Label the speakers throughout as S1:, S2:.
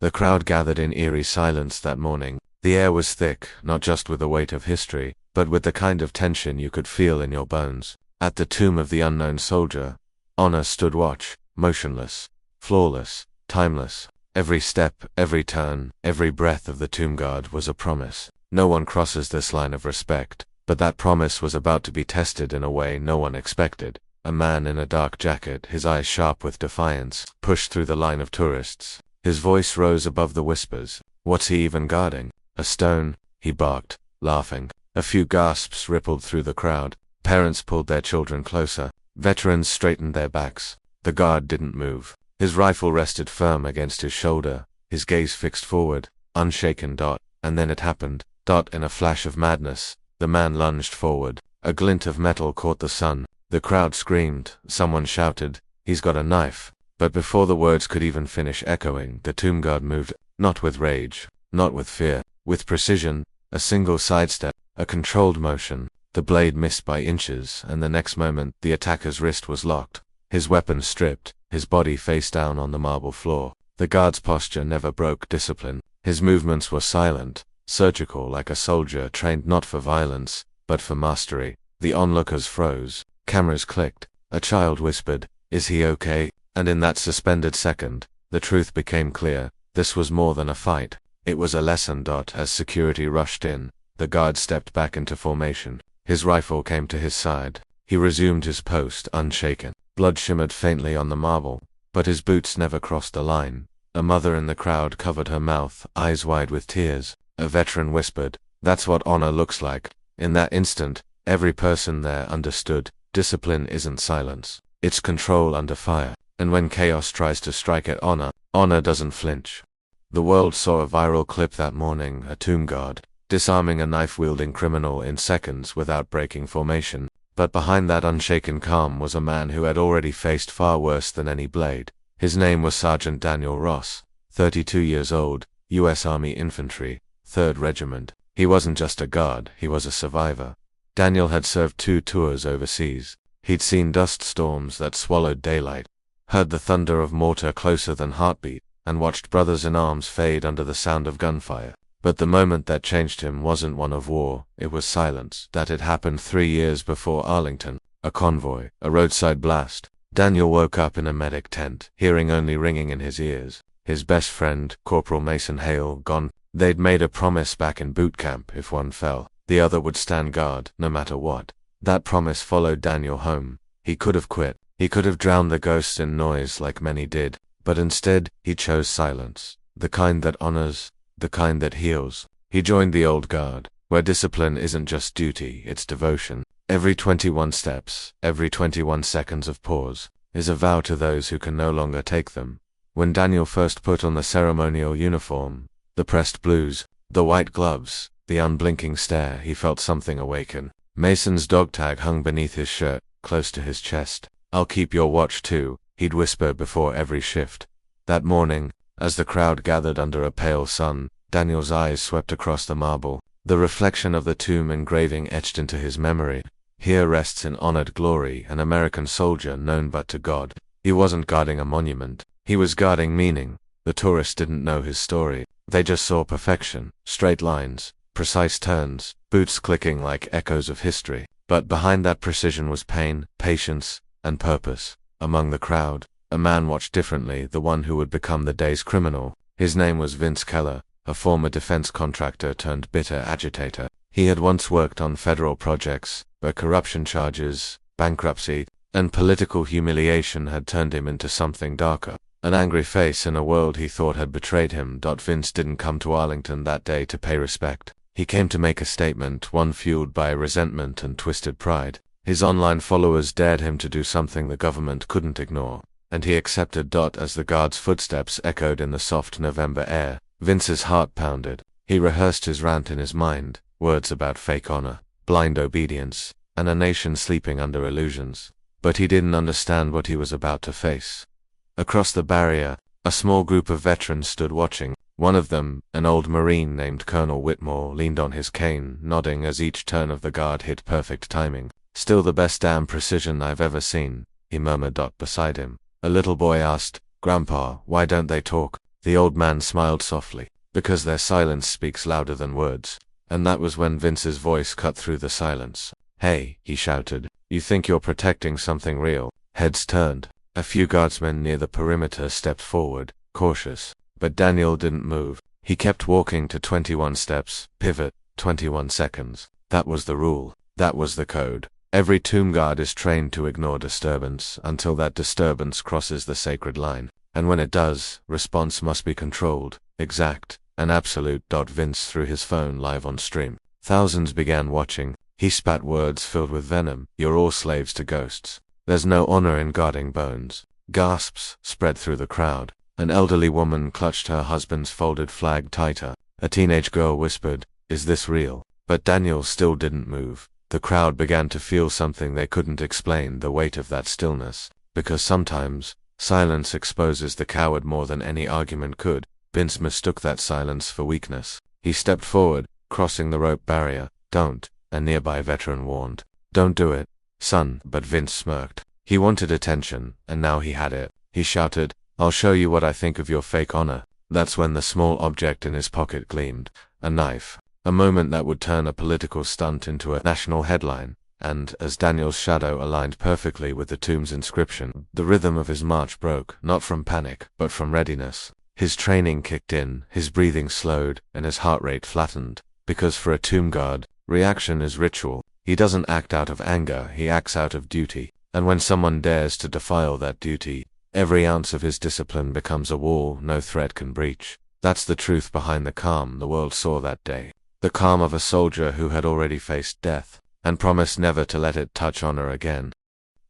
S1: The crowd gathered in eerie silence that morning. The air was thick, not just with the weight of history, but with the kind of tension you could feel in your bones. At the tomb of the unknown soldier, honor stood watch, motionless, flawless, timeless. Every step, every turn, every breath of the tomb guard was a promise. No one crosses this line of respect, but that promise was about to be tested in a way no one expected. A man in a dark jacket, his eyes sharp with defiance, pushed through the line of tourists. His voice rose above the whispers. What's he even guarding? A stone? He barked, laughing. A few gasps rippled through the crowd. Parents pulled their children closer. Veterans straightened their backs. The guard didn't move. His rifle rested firm against his shoulder, his gaze fixed forward, unshaken. And then it happened. In a flash of madness, the man lunged forward. A glint of metal caught the sun. The crowd screamed. Someone shouted, "He's got a knife." But before the words could even finish echoing, the tomb guard moved, not with rage, not with fear, with precision. A single sidestep, a controlled motion. The blade missed by inches, and the next moment the attacker's wrist was locked. His weapon stripped, his body face down on the marble floor. The guard's posture never broke discipline. His movements were silent, surgical, like a soldier trained not for violence, but for mastery. The onlookers froze. Cameras clicked. A child whispered, "Is he okay?" And in that suspended second, the truth became clear. This was more than a fight. It was a lesson. As security rushed in, the guard stepped back into formation. His rifle came to his side. He resumed his post, unshaken. Blood shimmered faintly on the marble, but his boots never crossed the line. A mother in the crowd covered her mouth, eyes wide with tears. A veteran whispered, "That's what honor looks like." In that instant, every person there understood. Discipline isn't silence. It's control under fire. And when chaos tries to strike at honor, honor doesn't flinch. The world saw a viral clip that morning, a tomb guard disarming a knife-wielding criminal in seconds without breaking formation. But behind that unshaken calm was a man who had already faced far worse than any blade. His name was Sergeant Daniel Ross, 32 years old, U.S. Army Infantry, 3rd Regiment. He wasn't just a guard, he was a survivor. Daniel had served 2 tours overseas. He'd seen dust storms that swallowed daylight, heard the thunder of mortar closer than heartbeat, and watched brothers in arms fade under the sound of gunfire. But the moment that changed him wasn't one of war, it was silence. That had happened 3 years before Arlington. A convoy, a roadside blast. Daniel woke up in a medic tent, hearing only ringing in his ears. His best friend, Corporal Mason Hale, gone. They'd made a promise back in boot camp: if one fell, the other would stand guard, no matter what. That promise followed Daniel home. He could have quit. He could have drowned the ghosts in noise like many did. But instead, he chose silence. The kind that honors, the kind that heals. He joined the old guard, where discipline isn't just duty, it's devotion. Every 21 steps, every 21 seconds of pause, is a vow to those who can no longer take them. When Daniel first put on the ceremonial uniform, the pressed blues, the white gloves, the unblinking stare, he felt something awaken. Mason's dog tag hung beneath his shirt, close to his chest. "I'll keep your watch too," he'd whisper before every shift. That morning, as the crowd gathered under a pale sun, Daniel's eyes swept across the marble, the reflection of the tomb engraving etched into his memory. "Here rests in honored glory an American soldier known but to God." He wasn't guarding a monument, he was guarding meaning. The tourists didn't know his story. They just saw perfection, straight lines, precise turns, boots clicking like echoes of history. But behind that precision was pain, patience, and purpose. Among the crowd, a man watched differently, the one who would become the day's criminal. His name was Vince Keller, a former defense contractor turned bitter agitator. He had once worked on federal projects, but corruption charges, bankruptcy, and political humiliation had turned him into something darker. An angry face in a world he thought had betrayed him. Vince didn't come to Arlington that day to pay respect. He came to make a statement, one fueled by resentment and twisted pride. His online followers dared him to do something the government couldn't ignore, and he accepted. As the guard's footsteps echoed in the soft November air, Vince's heart pounded. He rehearsed his rant in his mind, words about fake honor, blind obedience, and a nation sleeping under illusions. But he didn't understand what he was about to face. Across the barrier, a small group of veterans stood watching. One of them, an old Marine named Colonel Whitmore, leaned on his cane, nodding as each turn of the guard hit perfect timing. "Still the best damn precision I've ever seen," he murmured. Beside him, a little boy asked, "Grandpa, why don't they talk?" The old man smiled softly, because their silence speaks louder than words. And that was when Vince's voice cut through the silence. "Hey," he shouted, "you think you're protecting something real?" Heads turned. A few guardsmen near the perimeter stepped forward, cautious. But Daniel didn't move. He kept walking to 21 steps, pivot, 21 seconds. That was the rule. That was the code. Every tomb guard is trained to ignore disturbance until that disturbance crosses the sacred line. And when it does, response must be controlled, exact, and absolute. Vince threw his phone live on stream. Thousands began watching. He spat words filled with venom. "You're all slaves to ghosts. There's no honor in guarding bones." Gasps spread through the crowd. An elderly woman clutched her husband's folded flag tighter. A teenage girl whispered, "Is this real?" But Daniel still didn't move. The crowd began to feel something they couldn't explain, the weight of that stillness. Because sometimes, silence exposes the coward more than any argument could. Vince mistook that silence for weakness. He stepped forward, crossing the rope barrier. "Don't," a nearby veteran warned. "Don't do it, son." But Vince smirked. He wanted attention, and now he had it. He shouted, "I'll show you what I think of your fake honor." That's when the small object in his pocket gleamed. A knife. A moment that would turn a political stunt into a national headline. And, as Daniel's shadow aligned perfectly with the tomb's inscription, the rhythm of his march broke, not from panic, but from readiness. His training kicked in, his breathing slowed, and his heart rate flattened. Because for a tomb guard, reaction is ritual. He doesn't act out of anger, he acts out of duty. And when someone dares to defile that duty, every ounce of his discipline becomes a wall no threat can breach. That's the truth behind the calm the world saw that day. The calm of a soldier who had already faced death, and promised never to let it touch honor again.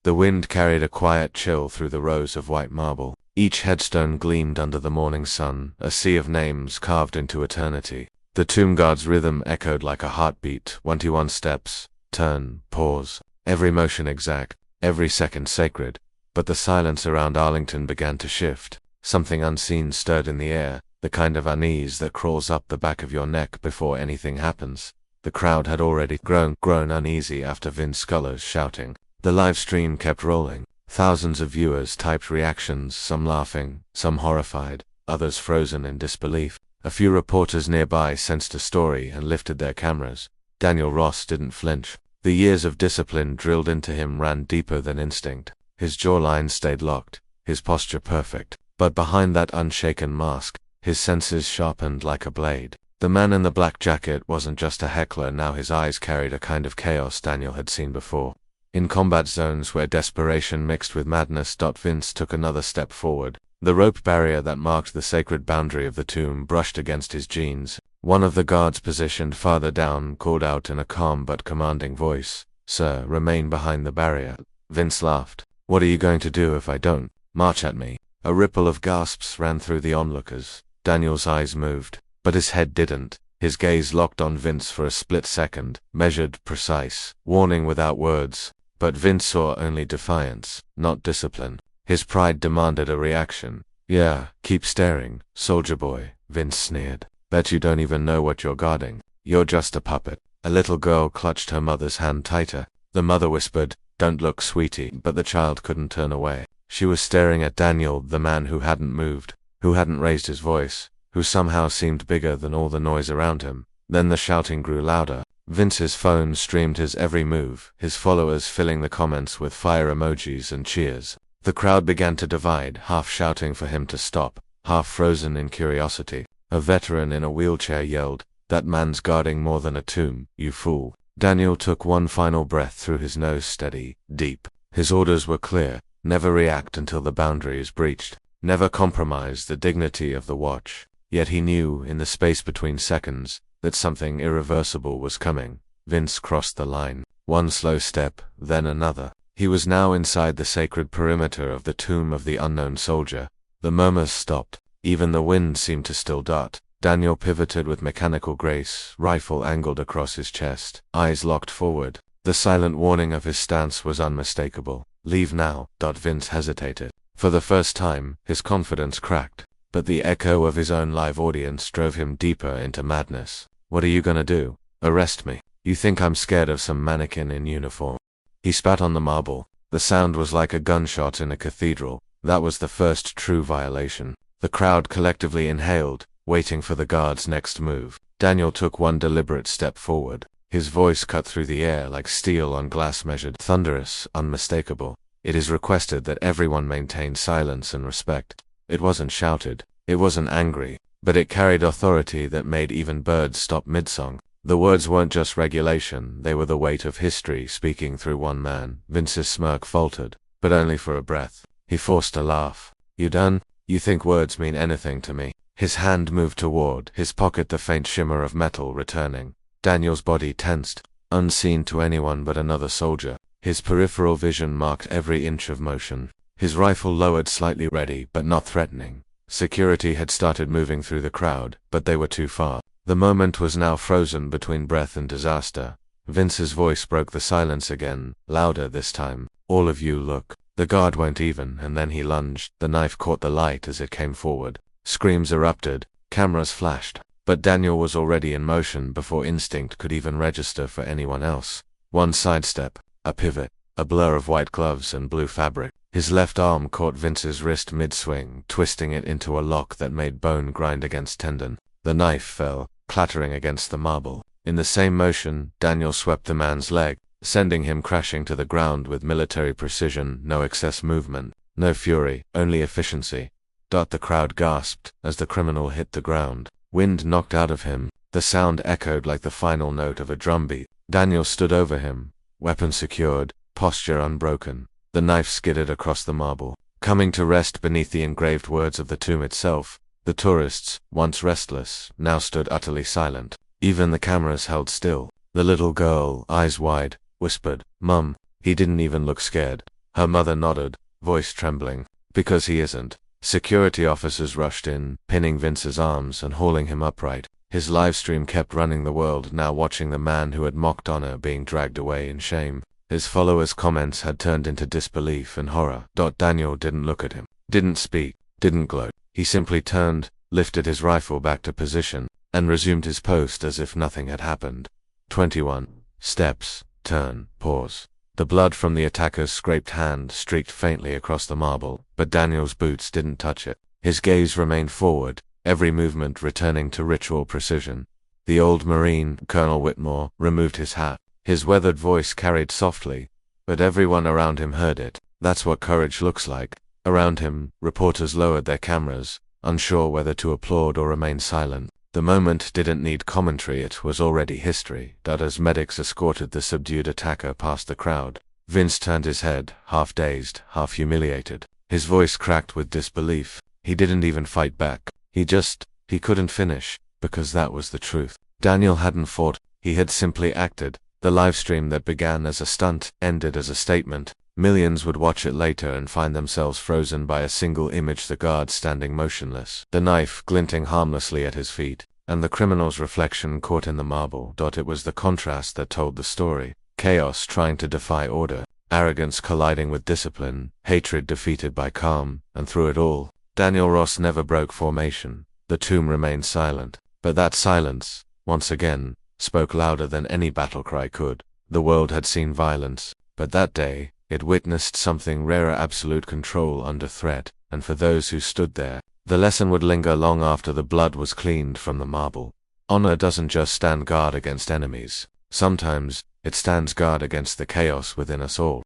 S1: The wind carried a quiet chill through the rows of white marble. Each headstone gleamed under the morning sun, a sea of names carved into eternity. The tomb guard's rhythm echoed like a heartbeat. 21 steps, turn, pause, every motion exact, every second sacred. But the silence around Arlington began to shift. Something unseen stirred in the air, the kind of unease that crawls up the back of your neck before anything happens. The crowd had already grown uneasy after Vince Sculler's shouting. The live stream kept rolling. Thousands of viewers typed reactions, some laughing, some horrified, others frozen in disbelief. A few reporters nearby sensed a story and lifted their cameras. Daniel Ross didn't flinch. The years of discipline drilled into him ran deeper than instinct. His jawline stayed locked, his posture perfect. But behind that unshaken mask, his senses sharpened like a blade. The man in the black jacket wasn't just a heckler. Now his eyes carried a kind of chaos Daniel had seen before. In combat zones where desperation mixed with madness. Vince took another step forward. The rope barrier that marked the sacred boundary of the tomb brushed against his jeans. One of the guards positioned farther down called out in a calm but commanding voice, "Sir, remain behind the barrier." Vince laughed. "What are you going to do if I don't? March at me." A ripple of gasps ran through the onlookers. Daniel's eyes moved, but his head didn't. His gaze locked on Vince for a split second, measured, precise, warning without words. But Vince saw only defiance, not discipline. His pride demanded a reaction. "Yeah, keep staring, soldier boy," Vince sneered. "Bet you don't even know what you're guarding. You're just a puppet." A little girl clutched her mother's hand tighter. The mother whispered, "Don't look, sweetie," but the child couldn't turn away. She was staring at Daniel, the man who hadn't moved, who hadn't raised his voice, who somehow seemed bigger than all the noise around him. Then the shouting grew louder. Vince's phone streamed his every move, his followers filling the comments with fire emojis and cheers. The crowd began to divide, half shouting for him to stop, half frozen in curiosity. A veteran in a wheelchair yelled, "That man's guarding more than a tomb, you fool." Daniel took one final breath through his nose, steady, deep. His orders were clear: never react until the boundary is breached. Never compromise the dignity of the watch. Yet he knew, in the space between seconds, that something irreversible was coming. Vince crossed the line. One slow step, then another. He was now inside the sacred perimeter of the tomb of the unknown soldier. The murmurs stopped. Even the wind seemed to still dart. Daniel pivoted with mechanical grace, rifle angled across his chest, eyes locked forward. The silent warning of his stance was unmistakable. "Leave now." Vince hesitated. For the first time, his confidence cracked. But the echo of his own live audience drove him deeper into madness. "What are you gonna do? Arrest me? You think I'm scared of some mannequin in uniform?" He spat on the marble. The sound was like a gunshot in a cathedral. That was the first true violation. The crowd collectively inhaled, waiting for the guard's next move. Daniel took one deliberate step forward. His voice cut through the air like steel on glass, measured, thunderous, unmistakable. "It is requested that everyone maintain silence and respect." It wasn't shouted. It wasn't angry. But it carried authority that made even birds stop mid-song. The words weren't just regulation, they were the weight of history speaking through one man. Vince's smirk faltered, but only for a breath. He forced a laugh. "You done? You think words mean anything to me?" His hand moved toward his pocket, the faint shimmer of metal returning. Daniel's body tensed, unseen to anyone but another soldier. His peripheral vision marked every inch of motion. His rifle lowered slightly, ready but not threatening. Security had started moving through the crowd, but they were too far. The moment was now frozen between breath and disaster. Vince's voice broke the silence again, louder this time. "All of you look." The guard went even, and then he lunged. The knife caught the light as it came forward. Screams erupted, cameras flashed. But Daniel was already in motion before instinct could even register for anyone else. One sidestep, a pivot, a blur of white gloves and blue fabric. His left arm caught Vince's wrist mid-swing, twisting it into a lock that made bone grind against tendon. The knife fell, clattering against the marble. In the same motion, Daniel swept the man's leg, sending him crashing to the ground with military precision. No excess movement, no fury, only efficiency. The crowd gasped as the criminal hit the ground. Wind knocked out of him. The sound echoed like the final note of a drumbeat. Daniel stood over him, weapon secured, posture unbroken. The knife skidded across the marble, coming to rest beneath the engraved words of the tomb itself. The tourists, once restless, now stood utterly silent. Even the cameras held still. The little girl, eyes wide, whispered, "Mum." He didn't even look scared. Her mother nodded, voice trembling. "Because he isn't." Security officers rushed in, pinning Vince's arms and hauling him upright. His livestream kept running the world, now watching the man who had mocked honor being dragged away in shame. His followers' comments had turned into disbelief and horror. Daniel didn't look at him, didn't speak, didn't gloat. He simply turned, lifted his rifle back to position, and resumed his post as if nothing had happened. 21. Steps, turn, pause. The blood from the attacker's scraped hand streaked faintly across the marble, but Daniel's boots didn't touch it. His gaze remained forward, every movement returning to ritual precision. The old Marine, Colonel Whitmore, removed his hat. His weathered voice carried softly, but everyone around him heard it. That's what courage looks like. Around him, reporters lowered their cameras, unsure whether to applaud or remain silent. The moment didn't need commentary, it was already history. As medics escorted the subdued attacker past the crowd, Vince turned his head, half dazed, half humiliated. His voice cracked with disbelief. He didn't even fight back. He couldn't finish, because that was the truth. Daniel hadn't fought, he had simply acted. The livestream that began as a stunt ended as a statement. Millions would watch it later and find themselves frozen by a single image: the guard standing motionless, the knife glinting harmlessly at his feet, and the criminal's reflection caught in the marble. It was the contrast that told the story. Chaos trying to defy order, arrogance colliding with discipline, hatred defeated by calm, and through it all, Daniel Ross never broke formation. The tomb remained silent, but that silence, once again, spoke louder than any battle cry could. The world had seen violence, but that day, it witnessed something rarer: absolute control under threat, and for those who stood there, the lesson would linger long after the blood was cleaned from the marble. Honor doesn't just stand guard against enemies. Sometimes, it stands guard against the chaos within us all.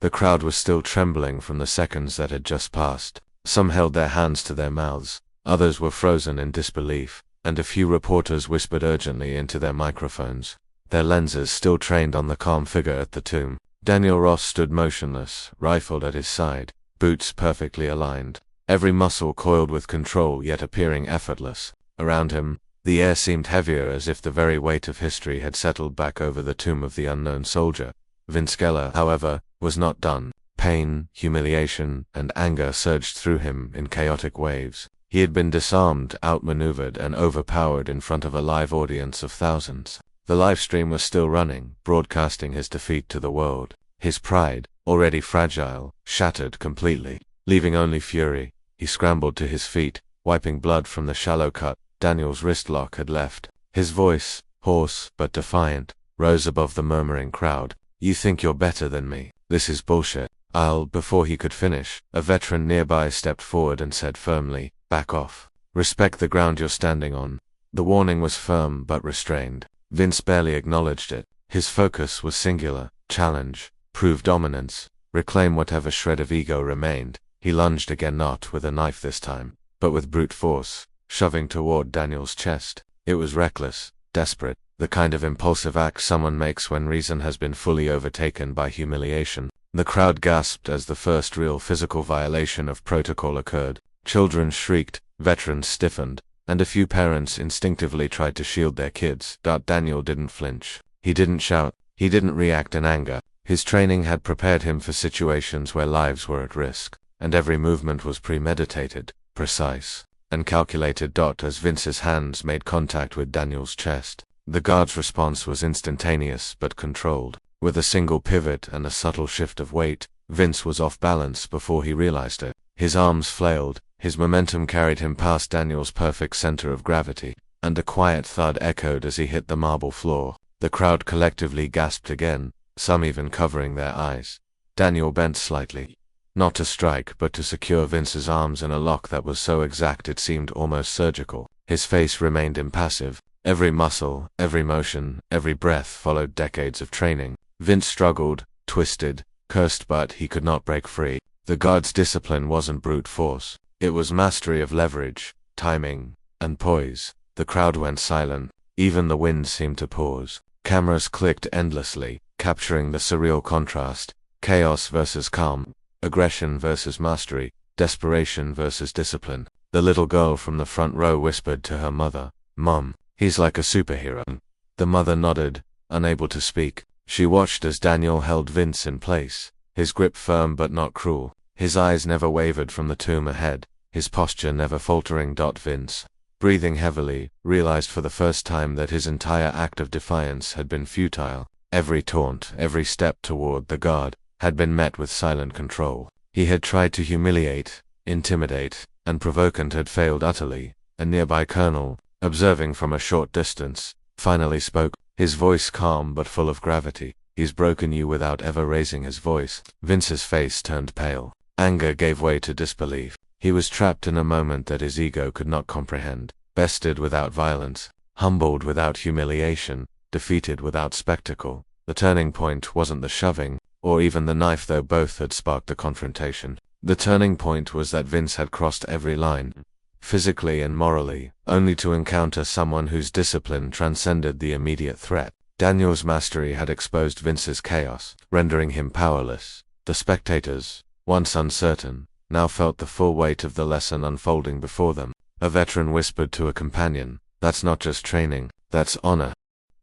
S1: The crowd was still trembling from the seconds that had just passed. Some held their hands to their mouths, others were frozen in disbelief, and a few reporters whispered urgently into their microphones, their lenses still trained on the calm figure at the tomb. Daniel Ross stood motionless, rifled at his side, boots perfectly aligned, every muscle coiled with control yet appearing effortless. Around him, the air seemed heavier, as if the very weight of history had settled back over the tomb of the unknown soldier. Vince Geller, however, was not done. Pain, humiliation, and anger surged through him in chaotic waves. He had been disarmed, outmaneuvered, and overpowered in front of a live audience of thousands. The livestream was still running, broadcasting his defeat to the world. His pride, already fragile, shattered completely, leaving only fury. He scrambled to his feet, wiping blood from the shallow cut Daniel's wrist lock had left. His voice, hoarse but defiant, rose above the murmuring crowd. "You think you're better than me? This is bullshit." Before he could finish, a veteran nearby stepped forward and said firmly, Back off. Respect the ground you're standing on. The warning was firm but restrained. Vince barely acknowledged it. His focus was singular. Challenge. Prove dominance. Reclaim whatever shred of ego remained. He lunged again, not with a knife this time, but with brute force, shoving toward Daniel's chest. It was reckless, desperate, the kind of impulsive act someone makes when reason has been fully overtaken by humiliation. The crowd gasped as the first real physical violation of protocol occurred. Children shrieked, veterans stiffened, and a few parents instinctively tried to shield their kids. Daniel didn't flinch. He didn't shout. He didn't react in anger. His training had prepared him for situations where lives were at risk, and every movement was premeditated, precise, and calculated. As Vince's hands made contact with Daniel's chest, the guard's response was instantaneous but controlled. With a single pivot and a subtle shift of weight, Vince was off balance before he realized it. His arms flailed, his momentum carried him past Daniel's perfect center of gravity, and a quiet thud echoed as he hit the marble floor. The crowd collectively gasped again, some even covering their eyes. Daniel bent slightly, not to strike but to secure Vince's arms in a lock that was so exact it seemed almost surgical. His face remained impassive. Every muscle, every motion, every breath followed decades of training. Vince struggled, twisted, cursed, but he could not break free. The guard's discipline wasn't brute force. It was mastery of leverage, timing, and poise. The crowd went silent. Even the wind seemed to pause. Cameras clicked endlessly, capturing the surreal contrast. Chaos versus calm, aggression versus mastery, desperation versus discipline. The little girl from the front row whispered to her mother, "Mom, he's like a superhero." The mother nodded, unable to speak. She watched as Daniel held Vince in place, his grip firm but not cruel. His eyes never wavered from the tomb ahead, his posture never faltering. Vince, breathing heavily, realized for the first time that his entire act of defiance had been futile. Every taunt, every step toward the guard, had been met with silent control. He had tried to humiliate, intimidate, and provoke and had failed utterly. A nearby colonel, observing from a short distance, finally spoke, his voice calm but full of gravity. "He's broken you," without ever raising his voice. Vince's face turned pale. Anger gave way to disbelief. He was trapped in a moment that his ego could not comprehend. Bested without violence, humbled without humiliation, defeated without spectacle. The turning point wasn't the shoving, or even the knife, though both had sparked the confrontation. The turning point was that Vince had crossed every line, physically and morally, only to encounter someone whose discipline transcended the immediate threat. Daniel's mastery had exposed Vince's chaos, rendering him powerless. The spectators, once uncertain, now felt the full weight of the lesson unfolding before them. A veteran whispered to a companion, "That's not just training, that's honor."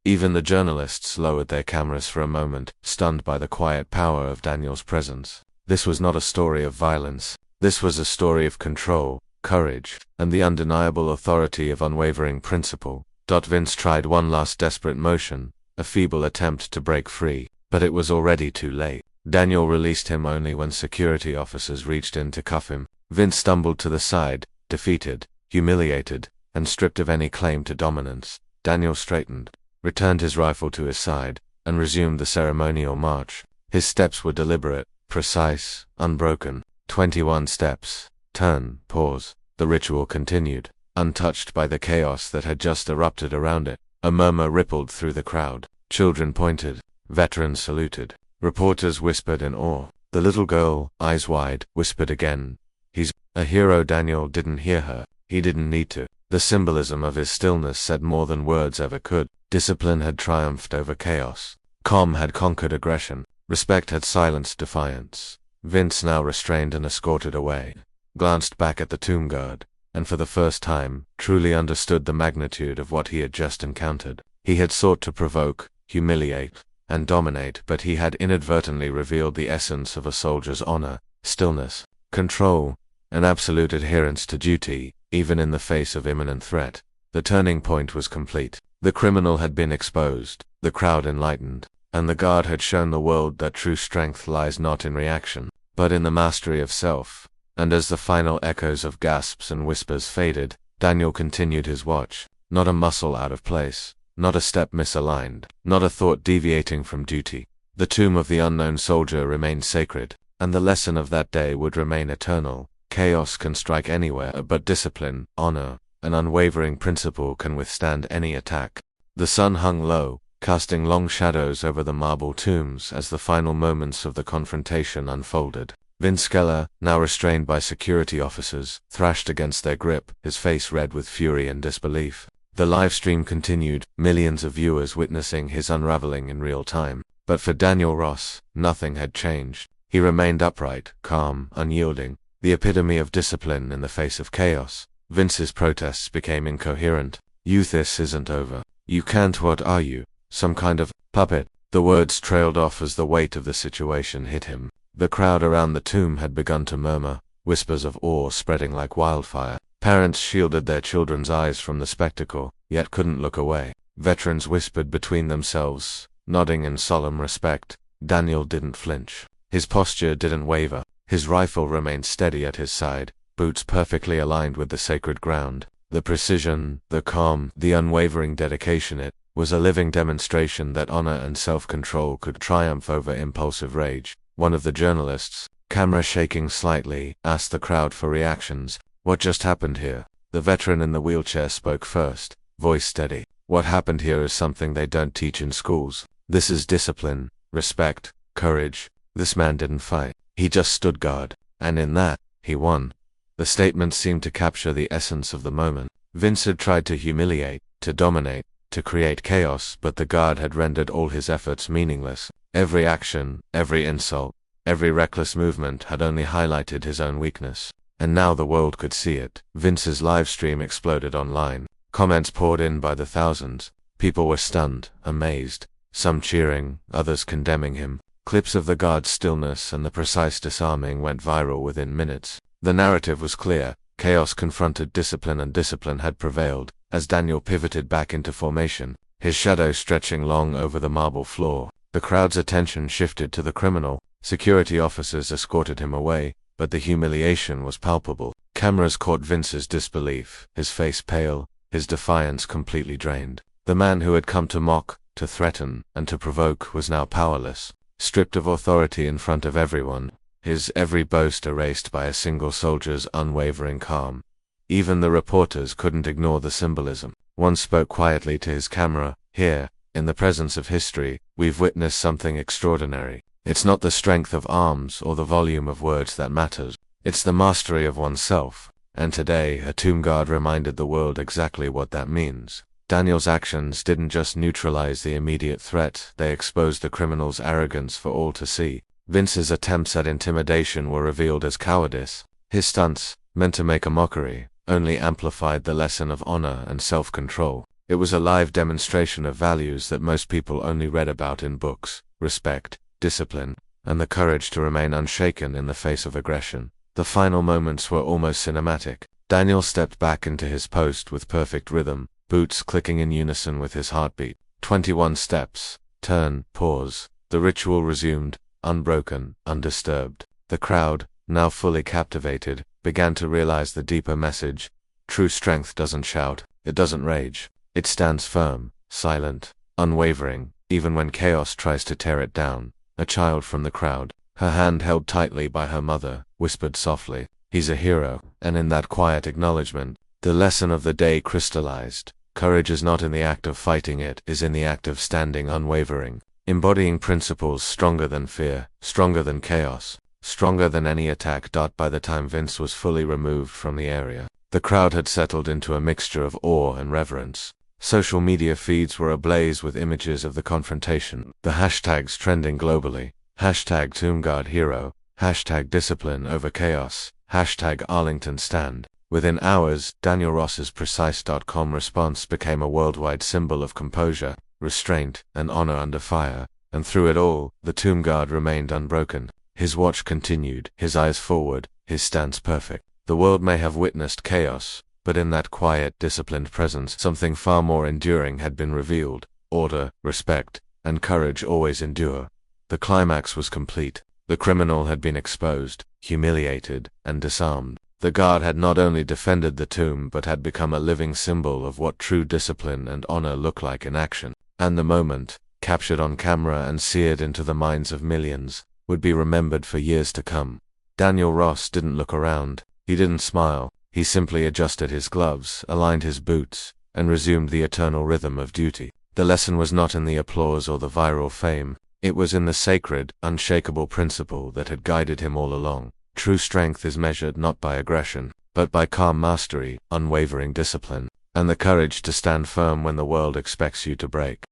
S1: Even the journalists lowered their cameras for a moment, stunned by the quiet power of Daniel's presence. This was not a story of violence. This was a story of control, courage, and the undeniable authority of unwavering principle. Vince tried one last desperate motion, a feeble attempt to break free, but it was already too late. Daniel released him only when security officers reached in to cuff him. Vince stumbled to the side, defeated, humiliated, and stripped of any claim to dominance. Daniel straightened, returned his rifle to his side, and resumed the ceremonial march. His steps were deliberate, precise, unbroken. 21 steps. Turn, pause. The ritual continued, untouched by the chaos that had just erupted around it. A murmur rippled through the crowd. Children pointed. Veterans saluted. Reporters whispered in awe. The little girl, eyes wide, whispered again, "He's a hero." Daniel didn't hear her. He didn't need to. The symbolism of his stillness said more than words ever could. Discipline had triumphed over chaos. Calm had conquered aggression. Respect had silenced defiance. Vince, now restrained and escorted away, glanced back at the tomb guard, and for the first time, truly understood the magnitude of what he had just encountered. He had sought to provoke, humiliate, and dominate, but he had inadvertently revealed the essence of a soldier's honor, stillness, control, and absolute adherence to duty, even in the face of imminent threat. The turning point was complete. The criminal had been exposed, the crowd enlightened, and the guard had shown the world that true strength lies not in reaction, but in the mastery of self. And as the final echoes of gasps and whispers faded, Daniel continued his watch. Not a muscle out of place, not a step misaligned, not a thought deviating from duty. The tomb of the unknown soldier remained sacred, and the lesson of that day would remain eternal. Chaos can strike anywhere, but discipline, honor, and unwavering principle can withstand any attack. The sun hung low, casting long shadows over the marble tombs as the final moments of the confrontation unfolded. Vince Keller, now restrained by security officers, thrashed against their grip, his face red with fury and disbelief. The live stream continued, millions of viewers witnessing his unraveling in real time. But for Daniel Ross, nothing had changed. He remained upright, calm, unyielding, the epitome of discipline in the face of chaos. Vince's protests became incoherent. This isn't over. You can't. What are you? Some kind of puppet? The words trailed off as the weight of the situation hit him. The crowd around the tomb had begun to murmur, whispers of awe spreading like wildfire. Parents shielded their children's eyes from the spectacle, yet couldn't look away. Veterans whispered between themselves, nodding in solemn respect. Daniel didn't flinch. His posture didn't waver. His rifle remained steady at his side, boots perfectly aligned with the sacred ground. The precision, the calm, the unwavering dedication, it was a living demonstration that honor and self-control could triumph over impulsive rage. One of the journalists, camera shaking slightly, asked the crowd for reactions. What just happened here? The veteran in the wheelchair spoke first, voice steady. What happened here is something they don't teach in schools. This is discipline, respect, courage. This man didn't fight. He just stood guard. And in that, he won. The statement seemed to capture the essence of the moment. Vince had tried to humiliate, to dominate, to create chaos, but the guard had rendered all his efforts meaningless. Every action, every insult, every reckless movement had only highlighted his own weakness. And now the world could see it. Vince's live stream exploded online. Comments poured in by the thousands. People were stunned, amazed, some cheering, others condemning him. Clips of the guard's stillness and the precise disarming went viral within minutes. The narrative was clear. Chaos confronted discipline and discipline had prevailed. As Daniel pivoted back into formation, his shadow stretching long over the marble floor, the crowd's attention shifted to the criminal. Security officers escorted him away, but the humiliation was palpable. Cameras caught Vince's disbelief, his face pale, his defiance completely drained. The man who had come to mock, to threaten, and to provoke was now powerless, stripped of authority in front of everyone, his every boast erased by a single soldier's unwavering calm. Even the reporters couldn't ignore the symbolism. One spoke quietly to his camera. Here, in the presence of history, we've witnessed something extraordinary. It's not the strength of arms or the volume of words that matters. It's the mastery of oneself. And today, a tomb guard reminded the world exactly what that means. Daniel's actions didn't just neutralize the immediate threat, they exposed the criminal's arrogance for all to see. Vince's attempts at intimidation were revealed as cowardice. His stunts, meant to make a mockery, only amplified the lesson of honor and self-control. It was a live demonstration of values that most people only read about in books: respect, discipline, and the courage to remain unshaken in the face of aggression. The final moments were almost cinematic. Daniel stepped back into his post with perfect rhythm, boots clicking in unison with his heartbeat. 21 steps, turn, pause. The ritual resumed, unbroken, undisturbed. The crowd, now fully captivated, began to realize the deeper message. True strength doesn't shout, it doesn't rage. It stands firm, silent, unwavering, even when chaos tries to tear it down. A child from the crowd, her hand held tightly by her mother, whispered softly, "He's a hero." And in that quiet acknowledgement, the lesson of the day crystallized. Courage is not in the act of fighting, it is in the act of standing unwavering, embodying principles stronger than fear, stronger than chaos, stronger than any attack. By the time Vince was fully removed from the area, the crowd had settled into a mixture of awe and reverence. Social media feeds were ablaze with images of the confrontation, the hashtags trending globally. Hashtag TombGuard Hero, hashtag Discipline over Chaos, hashtag Arlington Stand. Within hours, Daniel Ross's Precise.com response became a worldwide symbol of composure, restraint, and honor under fire. And through it all, the tomb guard remained unbroken. His watch continued, his eyes forward, his stance perfect. The world may have witnessed chaos, but in that quiet, disciplined presence, something far more enduring had been revealed. Order, respect, and courage always endure. The climax was complete. The criminal had been exposed, humiliated, and disarmed. The guard had not only defended the tomb but had become a living symbol of what true discipline and honor look like in action. And the moment, captured on camera and seared into the minds of millions, would be remembered for years to come. Daniel Ross didn't look around. He didn't smile. He simply adjusted his gloves, aligned his boots, and resumed the eternal rhythm of duty. The lesson was not in the applause or the viral fame. It was in the sacred, unshakable principle that had guided him all along. True strength is measured not by aggression, but by calm mastery, unwavering discipline, and the courage to stand firm when the world expects you to break.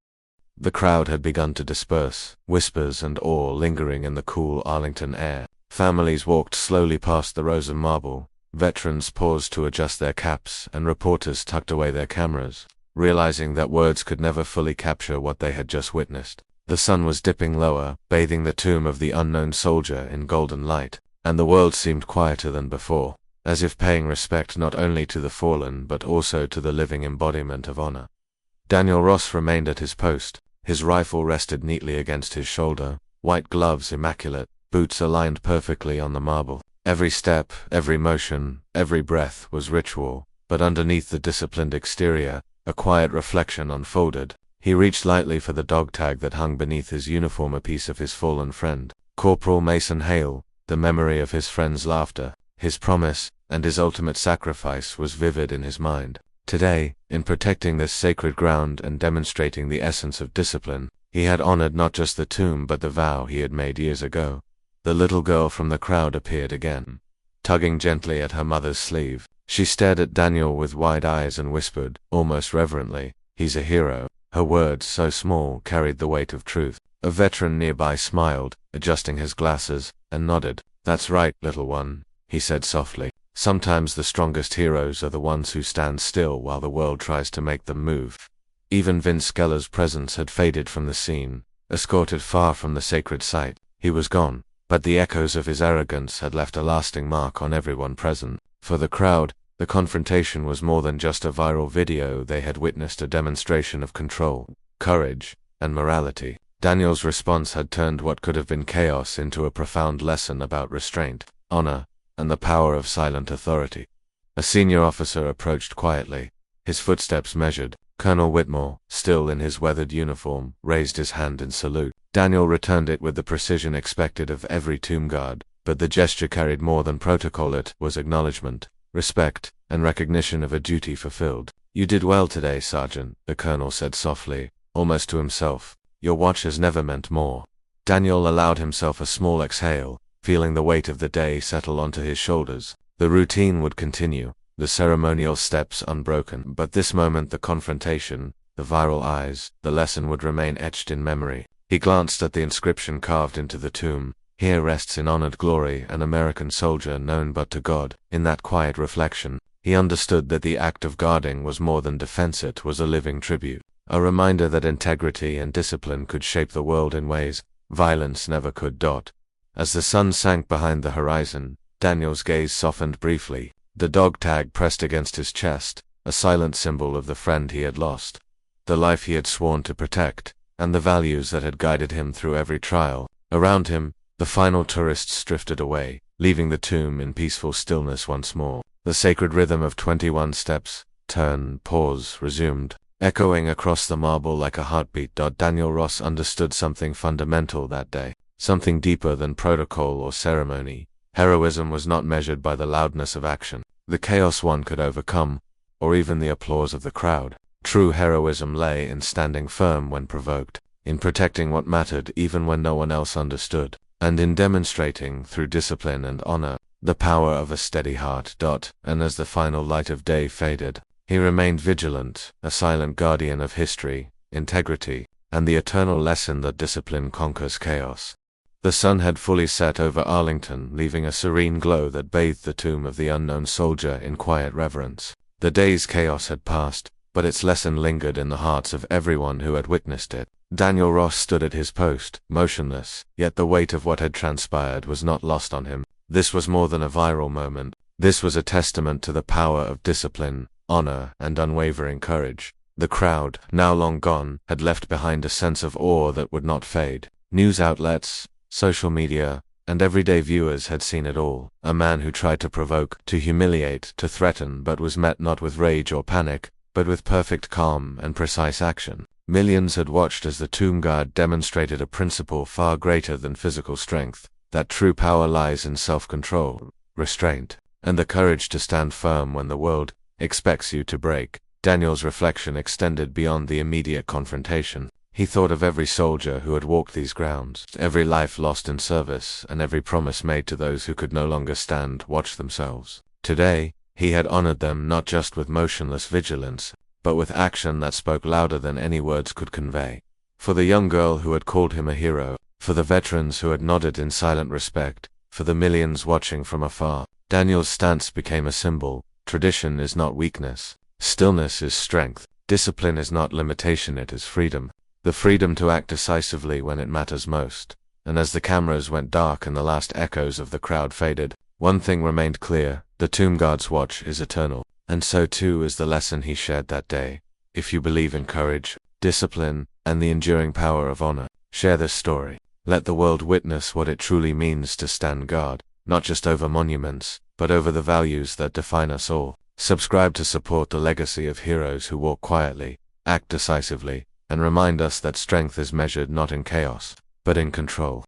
S1: The crowd had begun to disperse, whispers and awe lingering in the cool Arlington air. Families walked slowly past the rows of marble, veterans paused to adjust their caps, and reporters tucked away their cameras, realizing that words could never fully capture what they had just witnessed. The sun was dipping lower, bathing the tomb of the unknown soldier in golden light, and the world seemed quieter than before, as if paying respect not only to the fallen but also to the living embodiment of honor. Daniel Ross remained at his post. His rifle rested neatly against his shoulder, white gloves immaculate, boots aligned perfectly on the marble. Every step, every motion, every breath was ritual, but underneath the disciplined exterior, a quiet reflection unfolded. He reached lightly for the dog tag that hung beneath his uniform, a piece of his fallen friend, Corporal Mason Hale. The memory of his friend's laughter, his promise, and his ultimate sacrifice was vivid in his mind. Today, in protecting this sacred ground and demonstrating the essence of discipline, he had honored not just the tomb but the vow he had made years ago. The little girl from the crowd appeared again, tugging gently at her mother's sleeve. She stared at Daniel with wide eyes and whispered, almost reverently, "He's a hero." Her words, so small, carried the weight of truth. A veteran nearby smiled, adjusting his glasses, and nodded. "That's right, little one," he said softly. "Sometimes the strongest heroes are the ones who stand still while the world tries to make them move." Even Vince Skeller's presence had faded from the scene, escorted far from the sacred site. He was gone, but the echoes of his arrogance had left a lasting mark on everyone present. For the crowd, the confrontation was more than just a viral video. They had witnessed a demonstration of control, courage, and morality. Daniel's response had turned what could have been chaos into a profound lesson about restraint, honor, and the power of silent authority. A senior officer approached quietly, his footsteps measured. Colonel Whitmore, still in his weathered uniform, raised his hand in salute. Daniel returned it with the precision expected of every tomb guard, but the gesture carried more than protocol. It was acknowledgement, respect, and recognition of a duty fulfilled. "You did well today, Sergeant," the colonel said softly, almost to himself. "Your watch has never meant more." Daniel allowed himself a small exhale, feeling the weight of the day settle onto his shoulders. The routine would continue, the ceremonial steps unbroken, but this moment, the confrontation, the viral eyes, the lesson would remain etched in memory. He glanced at the inscription carved into the tomb. "Here rests in honored glory an American soldier known but to God." In that quiet reflection, he understood that the act of guarding was more than defense. It was a living tribute, a reminder that integrity and discipline could shape the world in ways violence never could. As the sun sank behind the horizon, Daniel's gaze softened briefly. The dog tag pressed against his chest, a silent symbol of the friend he had lost, the life he had sworn to protect, and the values that had guided him through every trial. Around him, the final tourists drifted away, leaving the tomb in peaceful stillness once more. The sacred rhythm of 21 steps, turn, pause, resumed, echoing across the marble like a heartbeat. Daniel Ross understood something fundamental that day, something deeper than protocol or ceremony. Heroism was not measured by the loudness of action, the chaos one could overcome, or even the applause of the crowd. True heroism lay in standing firm when provoked, in protecting what mattered even when no one else understood, and in demonstrating, through discipline and honor, the power of a steady heart. And as the final light of day faded, he remained vigilant, a silent guardian of history, integrity, and the eternal lesson that discipline conquers chaos. The sun had fully set over Arlington, leaving a serene glow that bathed the tomb of the unknown soldier in quiet reverence. The day's chaos had passed, but its lesson lingered in the hearts of everyone who had witnessed it. Daniel Ross stood at his post, motionless, yet the weight of what had transpired was not lost on him. This was more than a viral moment. This was a testament to the power of discipline, honor, and unwavering courage. The crowd, now long gone, had left behind a sense of awe that would not fade. News outlets, social media, and everyday viewers had seen it all. A man who tried to provoke, to humiliate, to threaten, but was met not with rage or panic, but with perfect calm and precise action. Millions had watched as the tomb guard demonstrated a principle far greater than physical strength, that true power lies in self-control, restraint, and the courage to stand firm when the world expects you to break. Daniel's reflection extended beyond the immediate confrontation. He thought of every soldier who had walked these grounds, every life lost in service, and every promise made to those who could no longer stand watch themselves. Today, he had honored them not just with motionless vigilance, but with action that spoke louder than any words could convey. For the young girl who had called him a hero, for the veterans who had nodded in silent respect, for the millions watching from afar, Daniel's stance became a symbol. Tradition is not weakness. Stillness is strength. Discipline is not limitation, it is freedom. The freedom to act decisively when it matters most. And as the cameras went dark and the last echoes of the crowd faded, one thing remained clear: the tomb guard's watch is eternal. And so too is the lesson he shared that day. If you believe in courage, discipline, and the enduring power of honor, share this story. Let the world witness what it truly means to stand guard, not just over monuments, but over the values that define us all. Subscribe to support the legacy of heroes who walk quietly, act decisively, and remind us that strength is measured not in chaos, but in control.